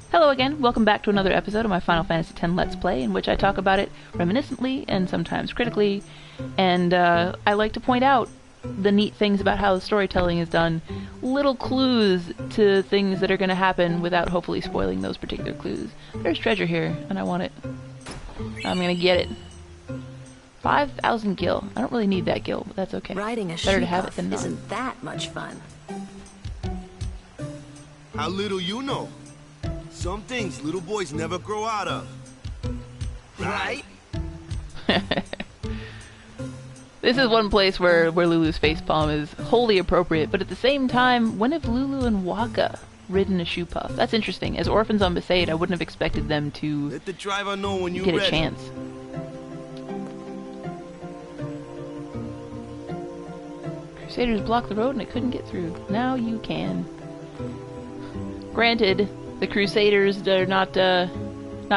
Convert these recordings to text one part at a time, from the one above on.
Hello again, welcome back to another episode of my Final Fantasy X Let's Play, in which I talk about it reminiscently and sometimes critically, and I like to point out the neat things about how the storytelling is done, little clues to things that are going to happen without hopefully spoiling those particular clues. There's treasure here, and I want it. I'm going to get it. 5,000 gil. I don't really need that gil, but that's okay. Riding a Better to have it than Shoopuf none. isn't that much fun. How little you know. Some things little boys never grow out of. Right? This is one place where Lulu's facepalm is wholly appropriate, but at the same time, when have Lulu and Waka ridden a Shoopuf? That's interesting. As orphans on Besaid, I wouldn't have expected them to Let the driver know when you're get a ready. chance. Crusaders blocked the road and it couldn't get through. Now you can. Granted, the Crusaders are not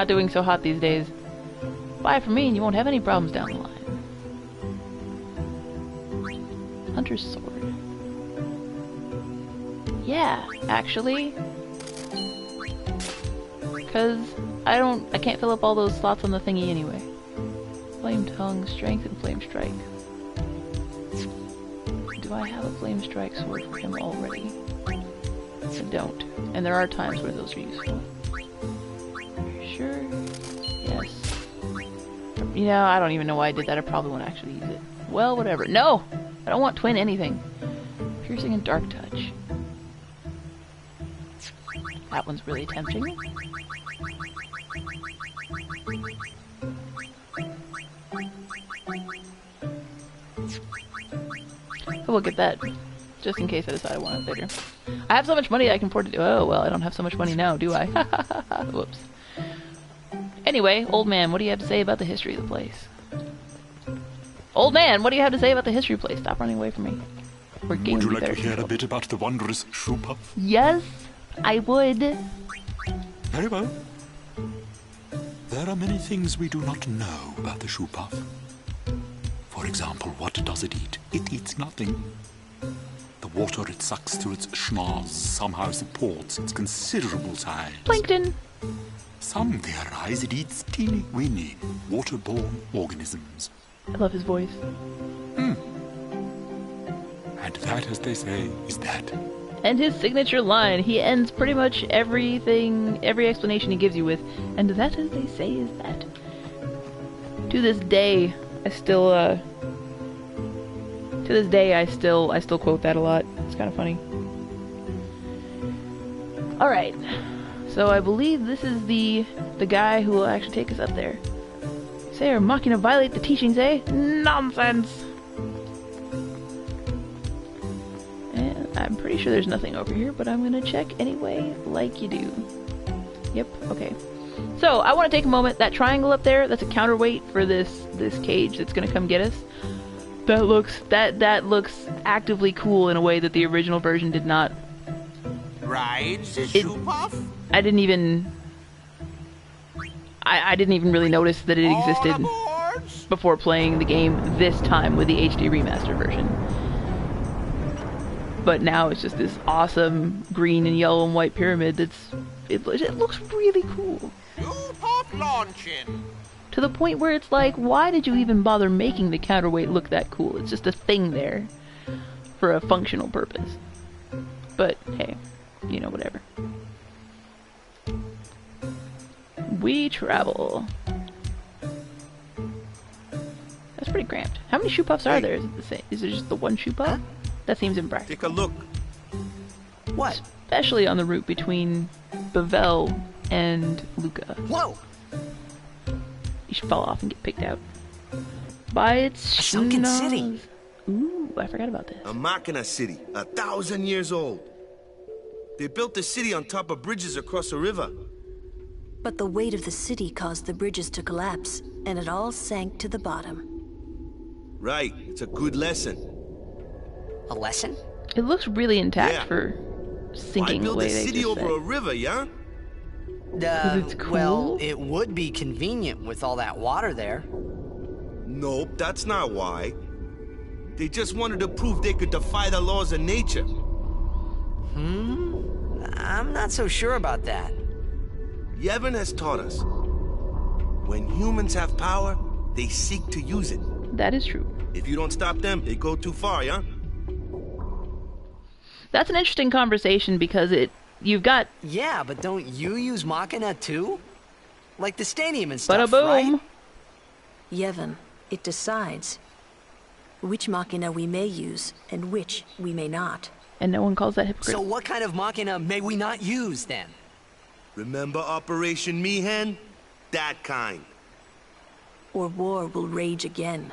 doing so hot these days. Buy it from me and you won't have any problems down the line. Hunter's sword. Yeah, actually. Because I can't fill up all those slots on the thingy anyway. Flame tongue, strength, and flame strike. Do I have a flame strike sword for him already? I don't. And there are times where those are useful. Sure? Yes. You know, I don't even know why I did that. I probably won't actually use it. Well, whatever. No! I don't want twin anything. Piercing and dark touch. That one's really tempting. I will get that. Just in case I decide I want it later. I have so much money I can afford to do. Oh, well, I don't have so much money now, do I? Whoops. Anyway, old man, what do you have to say about the history of the place? Old man, what do you have to say about the history of the place? Stop running away from me. Would you like to hear a bit about the wondrous Shoopuf? Yes, I would. Very well. There are many things we do not know about the Shoopuf. For example, what does it eat? It eats nothing. The water it sucks through its schnoz somehow supports its considerable size. Plankton. Some theorize it eats teeny-weeny waterborne organisms. I love his voice. And that, as they say, is that. And his signature line. He ends pretty much every explanation he gives you with, and that, as they say, is that. To this day, I still quote that a lot. It's kind of funny. Alright. So I believe this is the guy who will actually take us up there. Say are mocking to violate the teachings, eh? Nonsense! And I'm pretty sure there's nothing over here, but I'm gonna check anyway, like you do. Yep, okay. So, I want to take a moment. That triangle up there, that's a counterweight for this cage that's gonna come get us. That looks actively cool in a way that the original version did not. Rides a Shoopuf? I didn't even really notice that it existed before playing the game this time with the HD remaster version. But now it's just this awesome green and yellow and white pyramid it looks really cool. Shoopuf launching. To the point where it's like, why did you even bother making the counterweight look that cool? It's just a thing there for a functional purpose. But hey, you know, whatever. We travel. That's pretty cramped. How many Shoopufs are there? Is it the same? Is it just the one Shoopuf? That seems impractical. Take a look. What? Especially on the route between Bavel and Luca. Whoa! You should fall off and get picked out. By its A sunken city. Ooh, I forgot about this. A Machina city, 1,000 years old. They built the city on top of bridges across a river. But the weight of the city caused the bridges to collapse, and it all sank to the bottom. Right, it's a good lesson. A lesson? It looks really intact Yeah. for sinking Why the build way a they city just over said. a river, yeah? it's cool? Well, it would be convenient with all that water there. Nope, that's not why. They just wanted to prove they could defy the laws of nature. I'm not so sure about that. Yevon has taught us. When humans have power, they seek to use it. That is true. If you don't stop them, they go too far, yeah? That's an interesting conversation because you've got... Yeah, but don't you use Machina too? Like the stadium and stuff, Bada boom! right? Yevon, it decides which Machina we may use and which we may not. And no one calls that hypocritical. So what kind of Machina may we not use then? Remember Operation Mihen? That kind. Or war will rage again.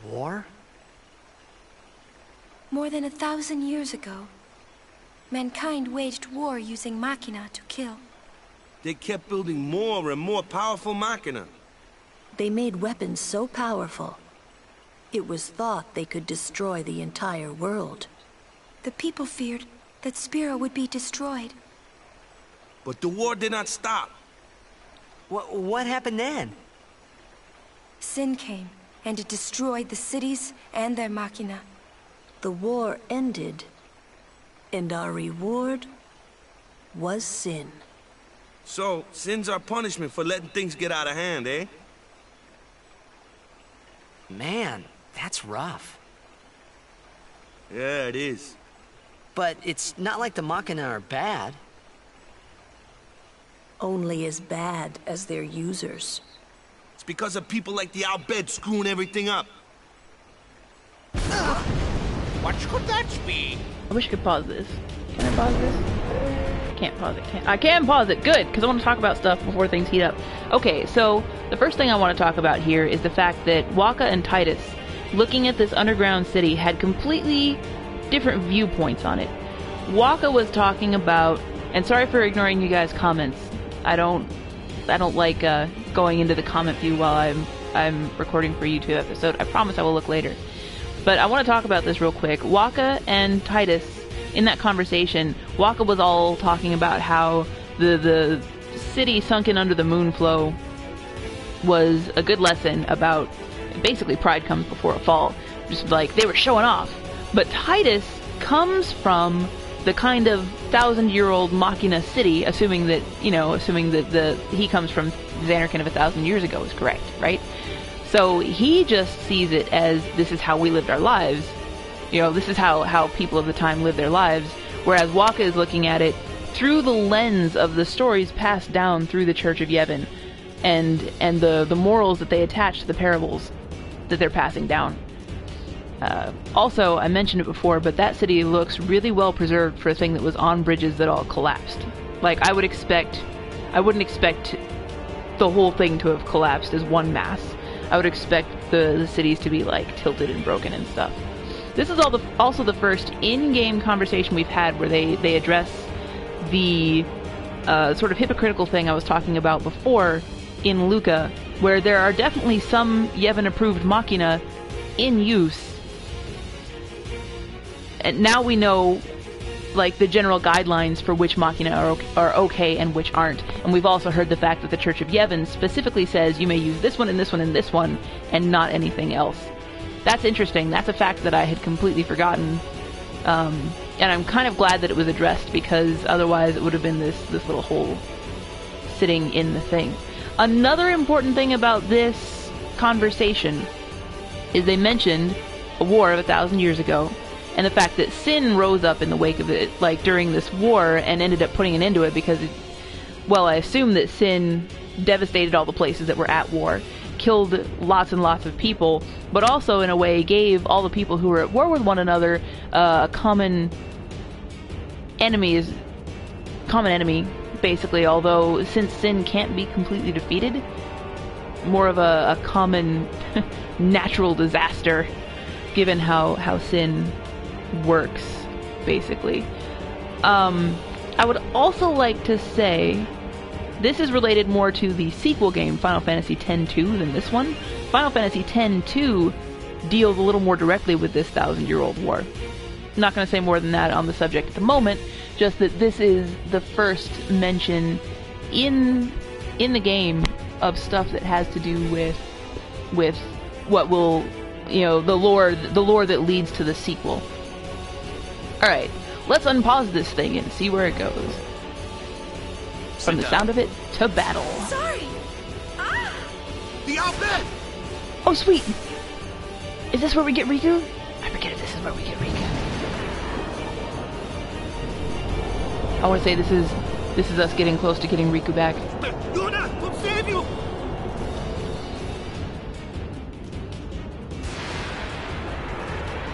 War? More than 1,000 years ago, mankind waged war using Machina to kill. They kept building more and more powerful Machina. They made weapons so powerful, it was thought they could destroy the entire world. The people feared that Spira would be destroyed. But the war did not stop. What happened then? Sin came, and it destroyed the cities and their Machina. The war ended, and our reward was sin. So, sin's our punishment for letting things get out of hand, eh? Man, that's rough. Yeah, it is. But it's not like the Machina are bad. Only as bad as their users. It's because of people like the Al-Bed screwing everything up. What could that be? I wish I could pause this. Can I pause this? Can't pause it. I can pause it. Good, because I want to talk about stuff before things heat up. Okay, so the first thing I want to talk about here is the fact that Waka and Titus, looking at this underground city, had completely different viewpoints on it. Waka was talking about, and sorry for ignoring you guys' comments. I don't like going into the comment view while I'm recording for a YouTube episode. I promise I will look later. But I want to talk about this real quick. Waka and Titus, in that conversation, Waka was all talking about how the city sunken under the moon flow was a good lesson about basically pride comes before a fall. Just like they were showing off. But Titus comes from the kind of 1,000-year-old Machina city, assuming that he comes from Xanarkand of 1,000 years ago is correct, right? So he just sees it as this is how we lived our lives. This is how people of the time lived their lives. Whereas Waka is looking at it through the lens of the stories passed down through the Church of Yevon and the morals that they attach to the parables that they're passing down. Also, I mentioned it before, but that city looks really well preserved for a thing that was on bridges that all collapsed. Like, I wouldn't expect the whole thing to have collapsed as one mass. I would expect the cities to be, like, tilted and broken and stuff. This is also the first in-game conversation we've had where they address the sort of hypocritical thing I was talking about before in Luca, where there are definitely some Yevon-approved Machina in use. And now we know, like, the general guidelines for which Machina are okay and which aren't. And we've also heard the fact that the Church of Yevon specifically says you may use this one and this one and this one, and not anything else. That's interesting. That's a fact that I had completely forgotten. And I'm kind of glad that it was addressed, because otherwise it would have been this little hole sitting in the thing. Another important thing about this conversation is they mentioned a war of 1,000 years ago, and the fact that sin rose up in the wake of it, like during this war, and ended up putting an end to it because, I assume that sin devastated all the places that were at war, killed lots and lots of people, but also in a way gave all the people who were at war with one another a common enemy, basically, although since sin can't be completely defeated, more of a common natural disaster, given how sin works, basically. I would also like to say this is related more to the sequel game, Final Fantasy X-2, than this one. Final Fantasy X-2 deals a little more directly with this 1,000-year-old war. I'm not going to say more than that on the subject at the moment, just that this is the first mention in the game of stuff that has to do with what will, the lore that leads to the sequel. Alright, let's unpause this thing and see where it goes. from the sound of it, to battle. Sorry. Ah! The outbed! Oh, sweet! Is this where we get Riku? I forget if this is where we get Riku. I want to say this is us getting close to getting Riku back. Yuna, come save you!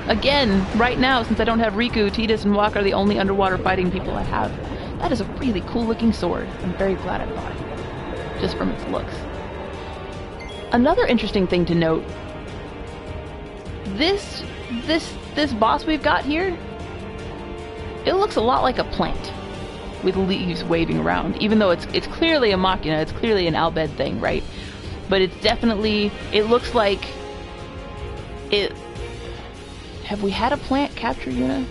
Again, right now, since I don't have Riku, Tidus and Waka are the only underwater fighting people I have. That is a really cool looking sword. I'm very glad I bought it. Just from its looks. Another interesting thing to note. This boss we've got here, it looks a lot like a plant. With leaves waving around. Even though it's clearly a machina, it's clearly an Albed thing, right? But it's definitely, it looks like it. Have we had a plant capture Yuna?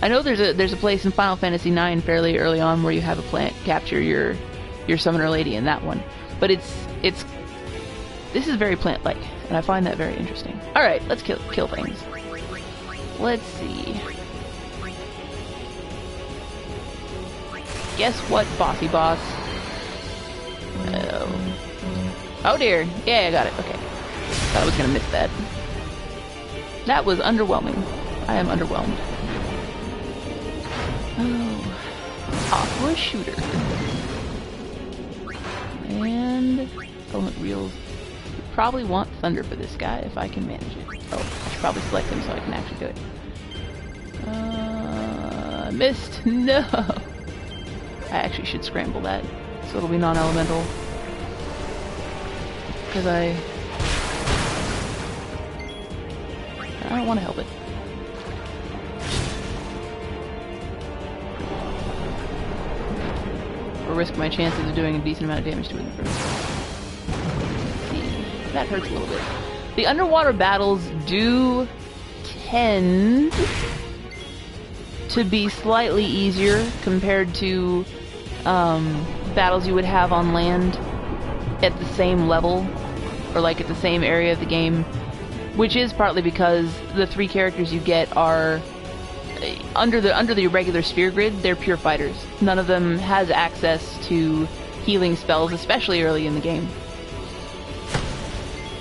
I know there's a place in Final Fantasy IX fairly early on where you have a plant capture your summoner lady in that one. But this is very plant-like, and I find that very interesting. All right, let's kill things. Let's see. Guess what, bossy boss? Oh dear. Yeah, I got it. Okay. Thought I was gonna miss that. That was underwhelming. I am underwhelmed. Oh. Aqua shooter. And element reels. Probably want thunder for this guy if I can manage it. Oh, I should probably select him so I can actually do it. Missed. No. I actually should scramble that so it'll be non-elemental. Because I don't want to help it. Or risk my chances of doing a decent amount of damage to it in the first place. See, that hurts a little bit. The underwater battles do tend to be slightly easier compared to battles you would have on land at the same level or like at the same area of the game, which is partly because the three characters you get are under the regular sphere grid. They're pure fighters. None of them has access to healing spells, especially early in the game.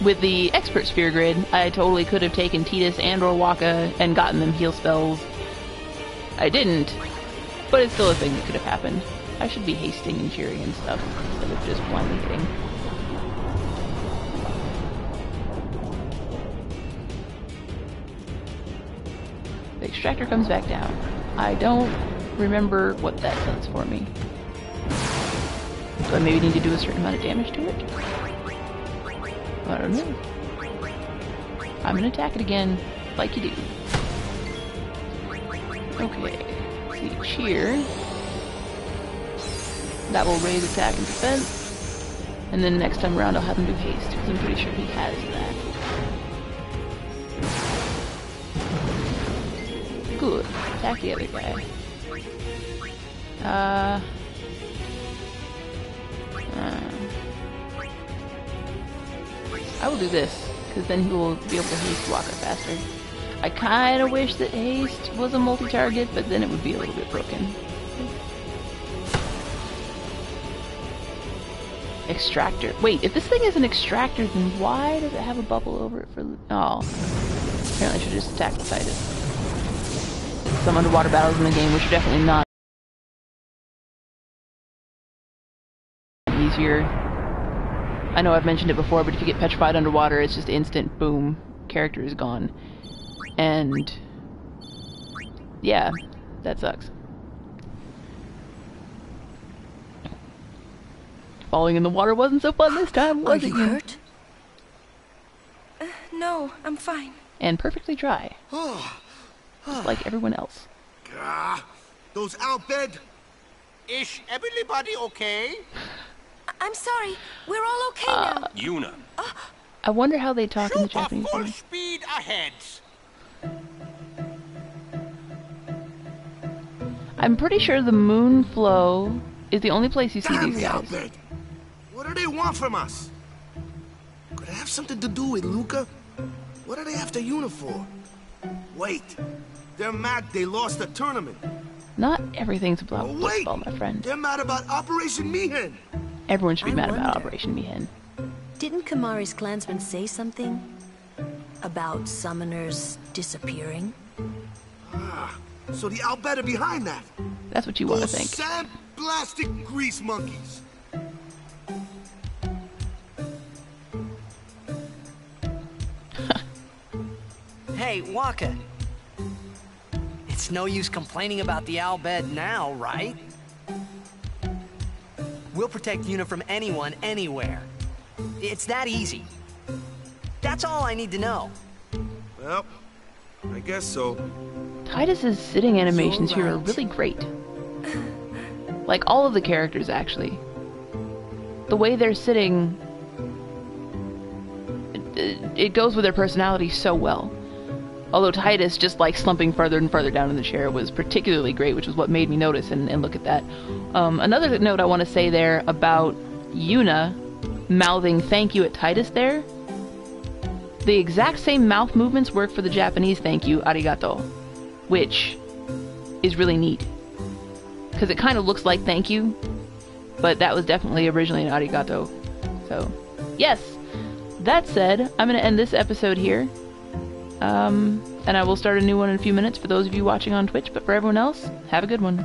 With the expert sphere grid, I totally could have taken Tidus and or Waka and gotten them heal spells. I didn't, but it's still a thing that could have happened. I should be hasting and cheering and stuff instead of just blindly hitting. The extractor comes back down. I don't remember what that does for me. Do I maybe need to do a certain amount of damage to it? I don't know. I'm gonna attack it again, like you do. Okay. See, cheer. That will raise attack and defense. And then next time around I'll have him do haste, because I'm pretty sure he has that. Good. Attack the other guy. I will do this, because then he will be able to haste Waka faster. I kind of wish that haste was a multi-target, but then it would be a little bit broken. Extractor. Wait, if this thing is an extractor, then why does it have a bubble over it for... Oh. Apparently I should just attack the Titus. Some underwater battles in the game, which are definitely not easier. I know I've mentioned it before, but if you get petrified underwater, it's just instant, boom, character is gone. And... yeah, that sucks. Falling in the water wasn't so fun this time, was it? Are you hurt? No, I'm fine. And perfectly dry. Just like everyone else. Those outbed. Is everybody okay? I'm sorry. We're all okay now. Yuna. I wonder how they talk in the Japanese Full version. speed ahead. I'm pretty sure the moon flow is the only place you see Damn these the guys. outbed. What do they want from us? Could it have something to do with Luca? What are they after Yuna for? Wait, they're mad they lost the tournament. Not everything's about Oh, football, wait! my friend. They're mad about Operation Mihen. Everyone should be I mad about wonder. Operation Mihen. Didn't Kamari's clansmen say something? About summoners disappearing? So the Albed are behind that. That's what you want to Those think. sand-blasted grease monkeys. Hey, Waka. It's no use complaining about the Albed now, right? We'll protect Yuna from anyone, anywhere. It's that easy. That's all I need to know. Well, I guess so. Titus's sitting animations You're here are right. really great. Like all of the characters, actually. The way they're sitting, it goes with their personality so well. Although Titus just like slumping further and further down in the chair was particularly great, which was what made me notice and look at that. Another note I want to say there about Yuna mouthing thank you at Titus there. The exact same mouth movements work for the Japanese thank you, arigato, which is really neat. Because it kind of looks like thank you, but that was definitely originally an arigato. So, yes. That said, I'm going to end this episode here. And I will start a new one in a few minutes for those of you watching on Twitch, but for everyone else, have a good one.